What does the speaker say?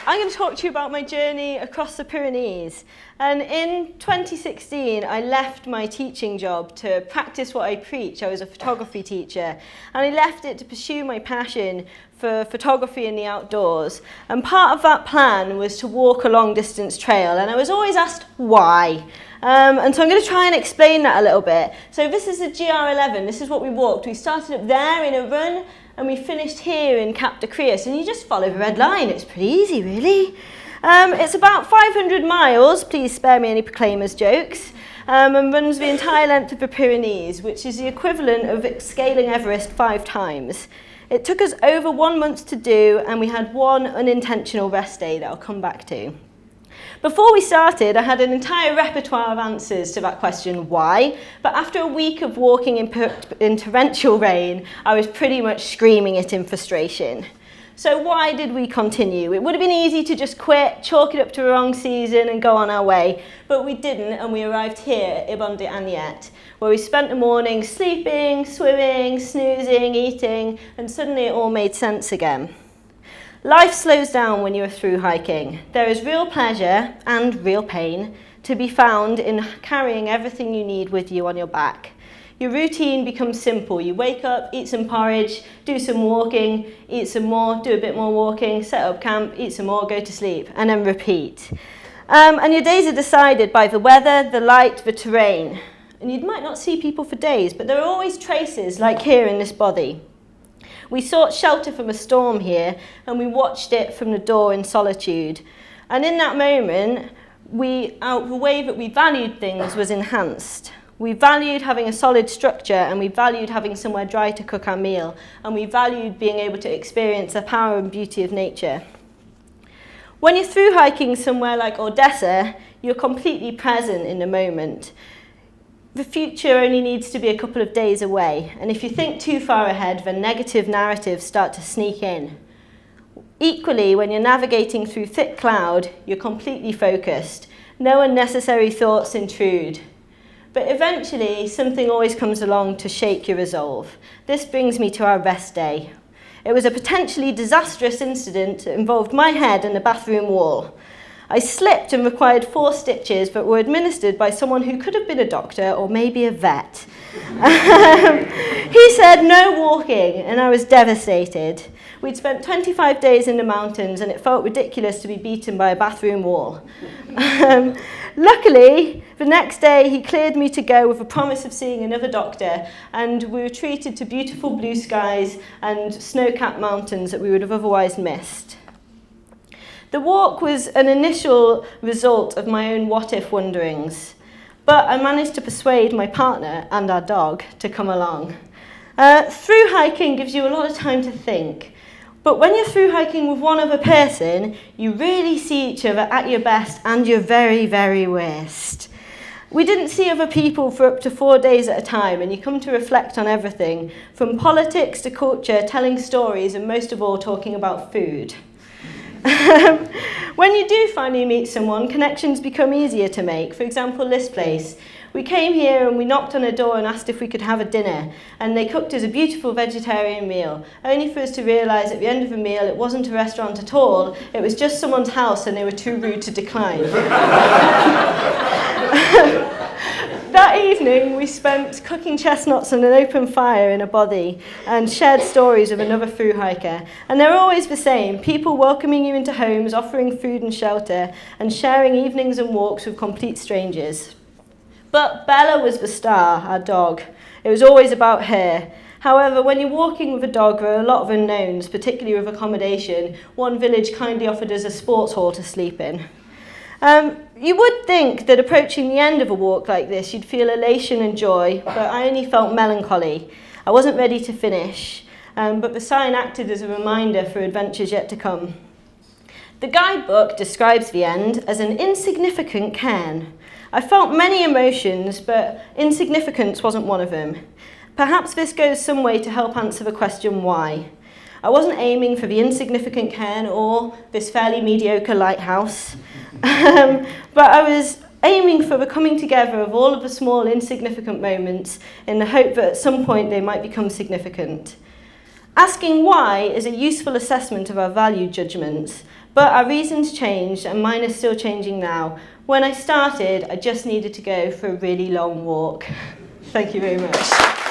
I'm going to talk to you about my journey across the Pyrenees. And in 2016, I left my teaching job to practice what I preach. I was a photography teacher, and I left it to pursue my passion for photography in the outdoors. And part of that plan was to walk a long distance trail, and I was always asked why. And so I'm going to try and explain that a little bit. So this is the GR11, this is what we walked. We started up there in a run, and we finished here in Cap de Creus, and you just follow the red line. It's pretty easy, really. It's about 500 miles, please spare me any Proclaimers jokes, and runs the entire length of the Pyrenees, which is the equivalent of scaling Everest 5 times. It took us over 1 month to do, and we had one unintentional rest day that I'll come back to. Before we started, I had an entire repertoire of answers to that question, why? But after a week of walking in torrential rain, I was pretty much screaming it in frustration. So why did we continue? It would have been easy to just quit, chalk it up to the wrong season and go on our way, but we didn't, and we arrived here, Ibon de Aniet, where we spent the morning sleeping, swimming, snoozing, eating, and suddenly it all made sense again. Life slows down when you are through hiking. There is real pleasure and real pain to be found in carrying everything you need with you on your back. Your routine becomes simple. You wake up, eat some porridge, do some walking, eat some more, do a bit more walking, set up camp, eat some more, go to sleep, and then repeat. And your days are decided by the weather, the light, the terrain. And you might not see people for days, but there are always traces, like here in this body. We sought shelter from a storm here, and we watched it from the door in solitude. And in that moment, the way that we valued things was enhanced. We valued having a solid structure, and we valued having somewhere dry to cook our meal, and we valued being able to experience the power and beauty of nature. When you're through hiking somewhere like Odessa, you're completely present in the moment. The future only needs to be a couple of days away, and if you think too far ahead, then negative narratives start to sneak in. Equally, when you're navigating through thick cloud, you're completely focused. No unnecessary thoughts intrude. But eventually, something always comes along to shake your resolve. This brings me to our rest day. It was a potentially disastrous incident that involved my head and the bathroom wall. I slipped and required 4 stitches, but were administered by someone who could have been a doctor or maybe a vet. He said no walking, and I was devastated. We'd spent 25 days in the mountains, and it felt ridiculous to be beaten by a bathroom wall. Luckily, the next day he cleared me to go with a promise of seeing another doctor, and we were treated to beautiful blue skies and snow-capped mountains that we would have otherwise missed. The walk was an initial result of my own what-if wonderings, but I managed to persuade my partner and our dog to come along. Through hiking gives you a lot of time to think, but when you're through hiking with one other person, you really see each other at your best and your very, very worst. We didn't see other people for up to 4 days at a time, and you come to reflect on everything, from politics to culture, telling stories, and most of all, talking about food. When you do finally meet someone, connections become easier to make. For example, this place. We came here and we knocked on a door and asked if we could have a dinner, and they cooked us a beautiful vegetarian meal, only for us to realise at the end of the meal it wasn't a restaurant at all, it was just someone's house and they were too rude to decline. That evening, we spent cooking chestnuts on an open fire in a bothy and shared stories of another through hiker. And they're always the same, people welcoming you into homes, offering food and shelter, and sharing evenings and walks with complete strangers. But Bella was the star, our dog. It was always about her. However, when you're walking with a dog, there are a lot of unknowns, particularly with accommodation. One village kindly offered us a sports hall to sleep in. You would think that approaching the end of a walk like this, you'd feel elation and joy, but I only felt melancholy. I wasn't ready to finish, but the sign acted as a reminder for adventures yet to come. The guidebook describes the end as an insignificant cairn. I felt many emotions, but insignificance wasn't one of them. Perhaps this goes some way to help answer the question why. I wasn't aiming for the insignificant cairn or this fairly mediocre lighthouse, but I was aiming for the coming together of all of the small insignificant moments in the hope that at some point they might become significant. Asking why is a useful assessment of our value judgments, but our reasons changed and mine are still changing now. When I started, I just needed to go for a really long walk. Thank you very much.